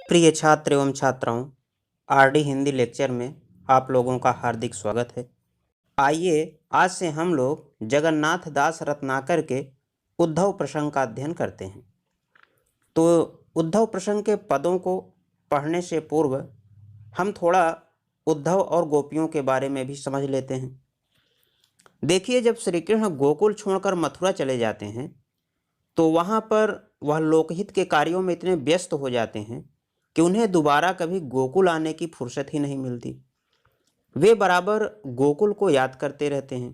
प्रिय छात्र एवं छात्राओं, आरडी हिंदी लेक्चर में आप लोगों का हार्दिक स्वागत है। आइए आज से हम लोग जगन्नाथ दास रत्नाकर के उद्धव प्रसंग का अध्ययन करते हैं। तो उद्धव प्रसंग के पदों को पढ़ने से पूर्व हम थोड़ा उद्धव और गोपियों के बारे में भी समझ लेते हैं। देखिए, जब श्री कृष्ण गोकुल छोड़कर मथुरा चले जाते हैं तो वहाँ पर वह लोकहित के कार्यों में इतने व्यस्त हो जाते हैं कि उन्हें दोबारा कभी गोकुल आने की फुर्सत ही नहीं मिलती। वे बराबर गोकुल को याद करते रहते हैं।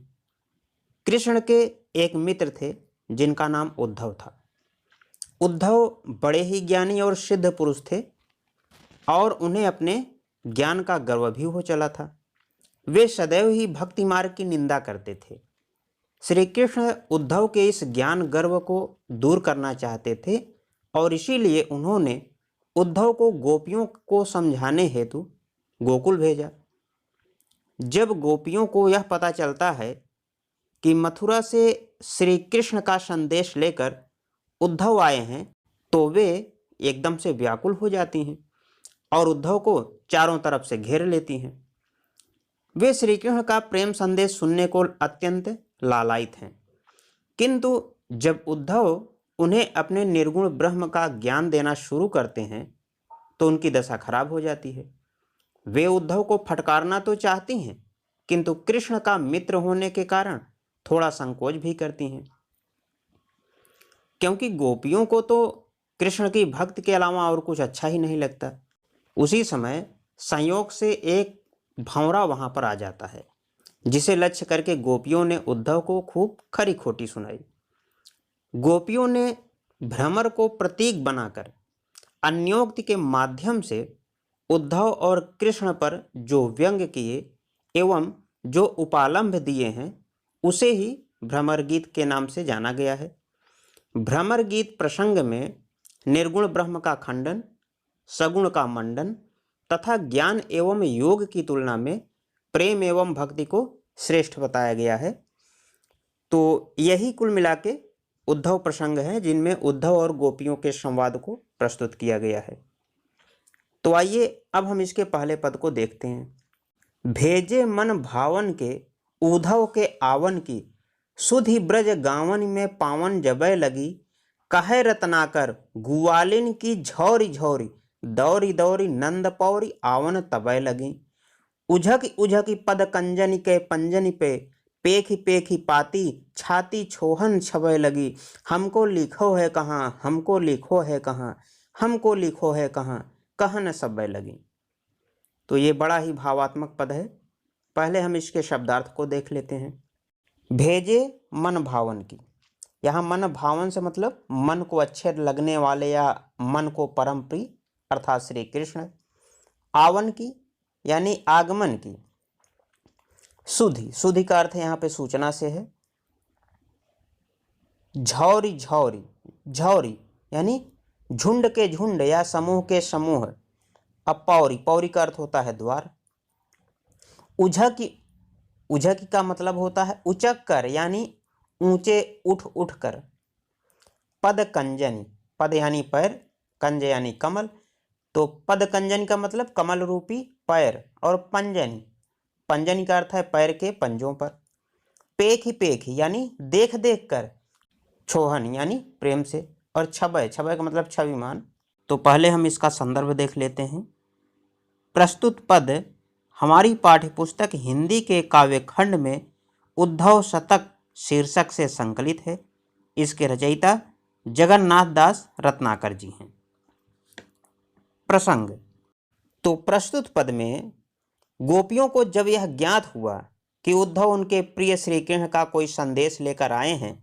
कृष्ण के एक मित्र थे जिनका नाम उद्धव था। उद्धव बड़े ही ज्ञानी और सिद्ध पुरुष थे और उन्हें अपने ज्ञान का गर्व भी हो चला था। वे सदैव ही भक्ति मार्ग की निंदा करते थे। श्री कृष्ण उद्धव के इस ज्ञान गर्व को दूर करना चाहते थे और इसीलिए उन्होंने उद्धव को गोपियों को समझाने हेतु गोकुल भेजा। जब गोपियों को यह पता चलता है कि मथुरा से श्री कृष्ण का संदेश लेकर उद्धव आए हैं तो वे एकदम से व्याकुल हो जाती हैं और उद्धव को चारों तरफ से घेर लेती हैं। वे श्री कृष्ण का प्रेम संदेश सुनने को अत्यंत लालायित हैं, किंतु जब उद्धव उन्हें अपने निर्गुण ब्रह्म का ज्ञान देना शुरू करते हैं तो उनकी दशा खराब हो जाती है। वे उद्धव को फटकारना तो चाहती हैं, किंतु कृष्ण का मित्र होने के कारण थोड़ा संकोच भी करती हैं, क्योंकि गोपियों को तो कृष्ण की भक्ति के अलावा और कुछ अच्छा ही नहीं लगता। उसी समय संयोग से एक भंवरा वहां पर आ जाता है, जिसे लक्ष्य करके गोपियों ने उद्धव को खूब खरी खोटी सुनाई। गोपियों ने भ्रमर को प्रतीक बनाकर अन्योक्ति के माध्यम से उद्धव और कृष्ण पर जो व्यंग किए एवं जो उपालंभ दिए हैं उसे ही भ्रमर गीत के नाम से जाना गया है। भ्रमर गीत प्रसंग में निर्गुण ब्रह्म का खंडन, सगुण का मंडन तथा ज्ञान एवं योग की तुलना में प्रेम एवं भक्ति को श्रेष्ठ बताया गया है। तो यही कुल मिला के उद्धव प्रसंग है, जिनमें उद्धव और गोपियों के संवाद को प्रस्तुत किया गया है। तो आइए अब हम इसके पहले पद को देखते हैं। भेजे मन भावन के उद्धव के आवन की, सुधि ब्रज गावन में पावन जबै लगी। कहे रत्नाकर गुआलिन की झौरी झौरी, दौरी दौरी नंद पौरी आवन तबै लगी। उझक उझकी पद कंजन के पंजन पे, पेखी पेखी पाती छाती छोहन छबे लगी। हमको लिखो है कहाँ, हमको लिखो है कहाँ, हमको लिखो है कहाँ, कहन सबे लगी। तो ये बड़ा ही भावात्मक पद है। पहले हम इसके शब्दार्थ को देख लेते हैं। भेजे मन भावन की, यहाँ मन भावन से मतलब मन को अच्छे लगने वाले या मन को परम प्रिय अर्थात श्री कृष्ण। आवन की यानी आगमन की। सुधि, सुधि का अर्थ यहाँ पे सूचना से है। झौरी झौरी, झौरी यानी झुंड के झुंड या समूह के समूह। अब पौरी, पौरी का अर्थ होता है द्वार। उझकी, उझकी का मतलब होता है उचक कर यानी ऊंचे उठ उठ कर। पद कंजनी, पद यानी पैर, कंज यानी कमल, तो पद कंजनी का मतलब कमल रूपी पैर, और पंजनी, पंजनी का अर्थ है पैर के पंजों पर। पेख पेख यानी देख देख कर। छोहन यानी प्रेम से, और छबय, छबय का मतलब छविमान। तो पहले हम इसका संदर्भ देख लेते हैं। प्रस्तुत पद हमारी पाठ्यपुस्तक हिंदी के काव्यखंड में उद्धव शतक शीर्षक से संकलित है। इसके रचयिता जगन्नाथ दास रत्नाकर जी हैं। प्रसंग, तो प्रस्तुत पद में गोपियों को जब यह ज्ञात हुआ कि उद्धव उनके प्रिय श्री कृष्ण का कोई संदेश लेकर आए हैं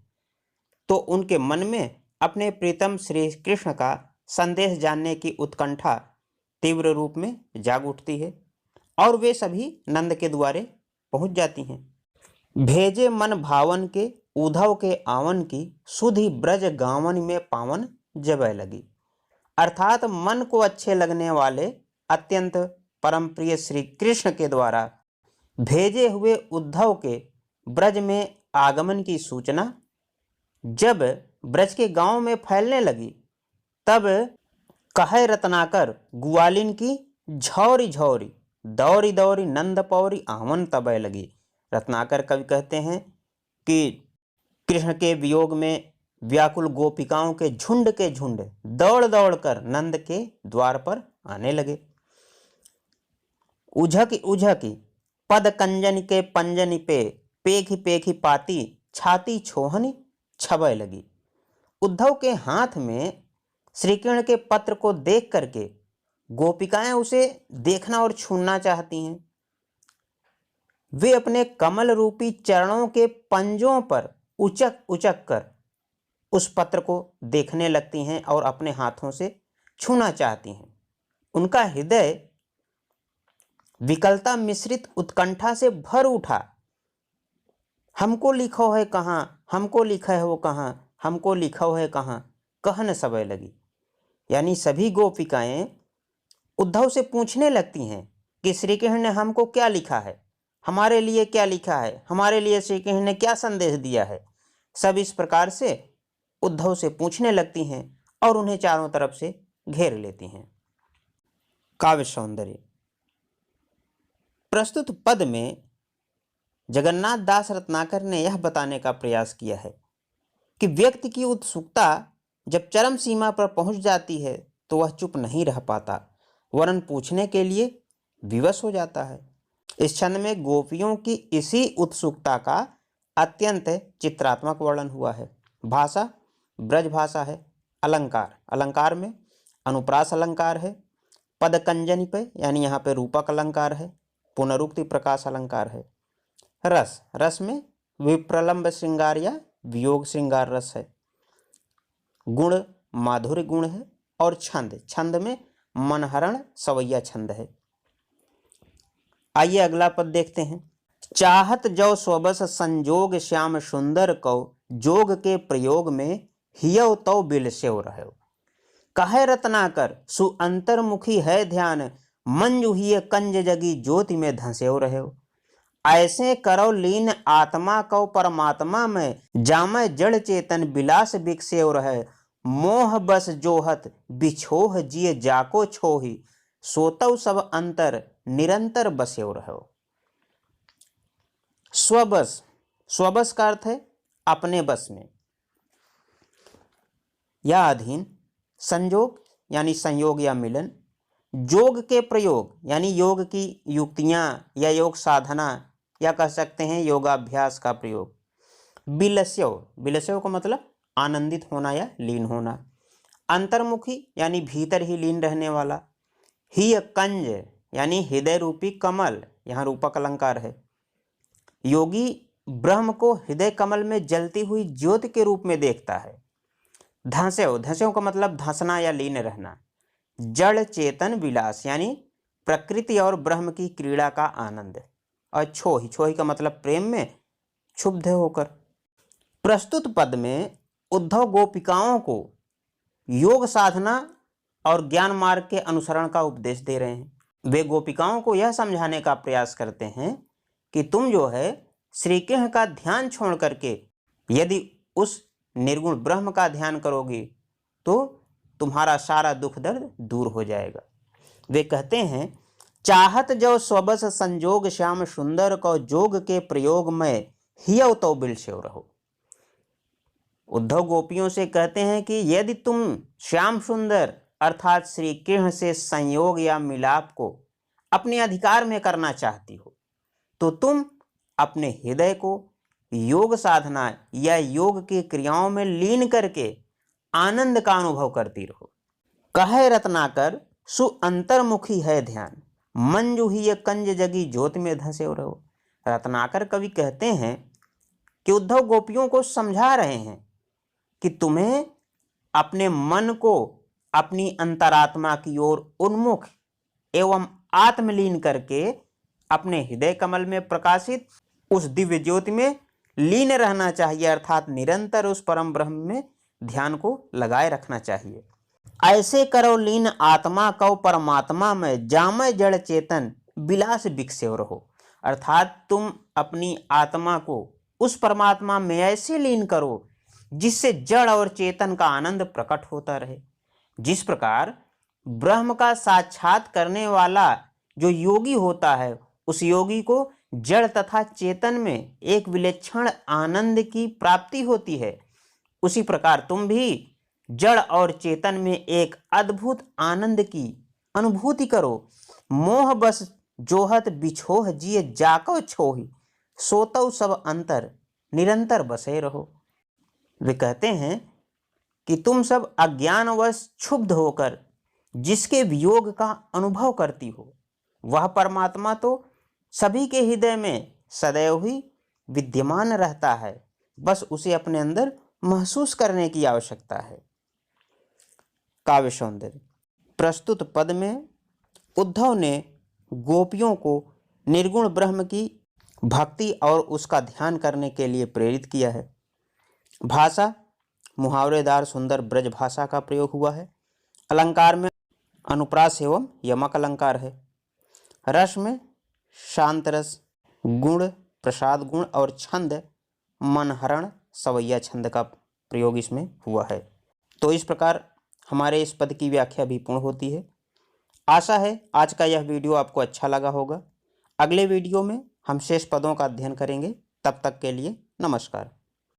तो उनके मन में अपने प्रीतम श्री कृष्ण का संदेश जानने की उत्कंठा तीव्र रूप में जाग उठती है और वे सभी नंद के द्वारे पहुंच जाती हैं। भेजे मन भावन के उद्धव के आवन की, सुधि ब्रज गावन में पावन जबै लगी। अर्थात मन को अच्छे लगने वाले अत्यंत परम प्रिय श्री कृष्ण के द्वारा भेजे हुए उद्धव के ब्रज में आगमन की सूचना जब ब्रज के गांव में फैलने लगी, तब कहे रत्नाकर ग्वालिन की झौरी झौरी, दौरी दौरी नंद पौरी आवन तबय लगी। रत्नाकर कवि कहते हैं कि कृष्ण के वियोग में व्याकुल गोपिकाओं के झुंड दौड़ दौड़ कर नंद के द्वार पर आने लगे। उझकी उझकी पद कंजन के पंजन पे, पेखी पेखी पाती छाती छोहनी छबय लगी। उद्धव के हाथ में श्रीकृष्ण के पत्र को देख करके गोपिकाएं उसे देखना और छूना चाहती हैं। वे अपने कमल रूपी चरणों के पंजों पर उचक उचक कर उस पत्र को देखने लगती हैं और अपने हाथों से छूना चाहती हैं। उनका हृदय विकलता मिश्रित उत्कंठा से भर उठा। हमको लिखो है कहाँ, हमको लिखा है वो कहाँ, हमको लिखो है कहाँ, कहन सबय लगी। यानी सभी गोपिकाएं उद्धव से पूछने लगती हैं कि श्री कृष्ण ने हमको क्या लिखा है, हमारे लिए क्या लिखा है, हमारे लिए श्री कृष्ण ने क्या संदेश दिया है। सब इस प्रकार से उद्धव से पूछने लगती हैं और उन्हें चारों तरफ से घेर लेती हैं। काव्य सौंदर्य। प्रस्तुत पद में जगन्नाथ दास रत्नाकर ने यह बताने का प्रयास किया है कि व्यक्ति की उत्सुकता जब चरम सीमा पर पहुंच जाती है तो वह चुप नहीं रह पाता, वरन पूछने के लिए विवश हो जाता है। इस छंद में गोपियों की इसी उत्सुकता का अत्यंत चित्रात्मक वर्णन हुआ है। भाषा ब्रज भाषा है। अलंकार, अलंकार में अनुप्रास अलंकार है। पद कंजनी पे यानी यहाँ पे रूपक अलंकार है। पुनरुक्ति प्रकाश अलंकार है। रस, रस में विप्रलंब श्रृंगार या वियोग श्रृंगार रस है। गुण माधुर्य गुण है। और छंद, छंद में मनहरण सवैया छंद है। आइए अगला पद देखते हैं। चाहत जो स्वबस संजोग श्याम सुंदर कौ, जोग के प्रयोग में हियव तो बिलसेव रहो। कहे रत्नाकर सु अंतर्मुखी है ध्यान, मंजु हिय कंज जगी ज्योति में धंसेव रहो। ऐसे करो लीन आत्मा को परमात्मा में, जामय जड़ चेतन विलास बिकसेव रहे। मोह बस जोहत बिछोह जिय जाको छोही, सोतव सब अंतर निरंतर बसेव रहो। स्वबस, स्वबस का अर्थ है अपने बस में या अधीन। संजोग यानी संयोग या मिलन। जोग के प्रयोग यानी योग की युक्तियां या योग साधना या कह सकते हैं योगाभ्यास का प्रयोग। बिलस्यव, बिलस्यव का मतलब आनंदित होना या लीन होना। अंतर्मुखी यानी भीतर ही लीन रहने वाला। ही कंज यानी हृदय रूपी कमल, यहाँ रूपक अलंकार है। योगी ब्रह्म को हृदय कमल में जलती हुई ज्योति के रूप में देखता है। धंसेव, धंसेव का मतलब धंसना या लीन रहना। जड़ चेतन विलास यानी प्रकृति और ब्रह्म की क्रीड़ा का आनंद। और छोही, छोही का मतलब प्रेम में क्षुब्ध होकर। प्रस्तुत पद में उद्धव गोपिकाओं को योग साधना और ज्ञान मार्ग के अनुसरण का उपदेश दे रहे हैं। वे गोपिकाओं को यह समझाने का प्रयास करते हैं कि तुम जो है श्री कृष्ण का ध्यान छोड़ करके यदि उस निर्गुण ब्रह्म का ध्यान करोगे तो तुम्हारा सारा दुख दर्द दूर हो जाएगा। वे कहते हैं चाहत जो स्वबस संजोग श्याम सुंदर को, जोग के प्रयोग में हियव तो बिलसेव रहो। उद्धव गोपियों से कहते हैं कि यदि तुम श्याम सुंदर अर्थात श्री कृष्ण से संयोग या मिलाप को अपने अधिकार में करना चाहती हो तो तुम अपने हृदय को योग साधना या योग की क्रियाओं में लीन करके आनंद का अनुभव करती रहो। कहे रत्नाकर सु अंतर्मुखी है ध्यान, मंजू ही ये कंज जगी ज्योति में धंसे रहो। रत्नाकर कवि कहते हैं कि उद्धव गोपियों को समझा रहे हैं कि तुम्हें अपने मन को अपनी अंतरात्मा की ओर उन्मुख एवं आत्मलीन करके अपने हृदय कमल में प्रकाशित उस दिव्य ज्योति में लीन रहना चाहिए, अर्थात निरंतर उस परम ब्रह्म में ध्यान को लगाए रखना चाहिए। ऐसे करो लीन आत्मा को परमात्मा में, जामय जड़ चेतन विलास बिकसेव रहो। अर्थात तुम अपनी आत्मा को उस परमात्मा में ऐसे लीन करो जिससे जड़ और चेतन का आनंद प्रकट होता रहे। जिस प्रकार ब्रह्म का साक्षात करने वाला जो योगी होता है, उस योगी को जड़ तथा चेतन में एक विलक्षण आनंद की प्राप्ति होती है। उसी प्रकार तुम भी जड़ और चेतन में एक अद्भुत आनंद की अनुभूति करो। मोह बस जोहत बिछोह जिए जाको छोहि, सोतौ सब अंतर निरंतर बसे रहो। वे कहते हैं कि तुम सब अज्ञानवश क्षुब्ध होकर जिसके वियोग का अनुभव करती हो, वह परमात्मा तो सभी के हृदय में सदैव ही विद्यमान रहता है, बस उसे अपने अंदर महसूस करने की आवश्यकता है। काव्य सौंदर्य। प्रस्तुत पद में उद्धव ने गोपियों को निर्गुण ब्रह्म की भक्ति और उसका ध्यान करने के लिए प्रेरित किया है। भाषा मुहावरेदार सुंदर ब्रज भाषा का प्रयोग हुआ है। अलंकार में अनुप्रास एवं यमक अलंकार है। रस में शांत रस, गुण प्रसाद गुण और छंद मनहरण सवैया छंद का प्रयोग इसमें हुआ है। तो इस प्रकार हमारे इस पद की व्याख्या भी पूर्ण होती है। आशा है आज का यह वीडियो आपको अच्छा लगा होगा। अगले वीडियो में हम शेष पदों का अध्ययन करेंगे। तब तक के लिए नमस्कार।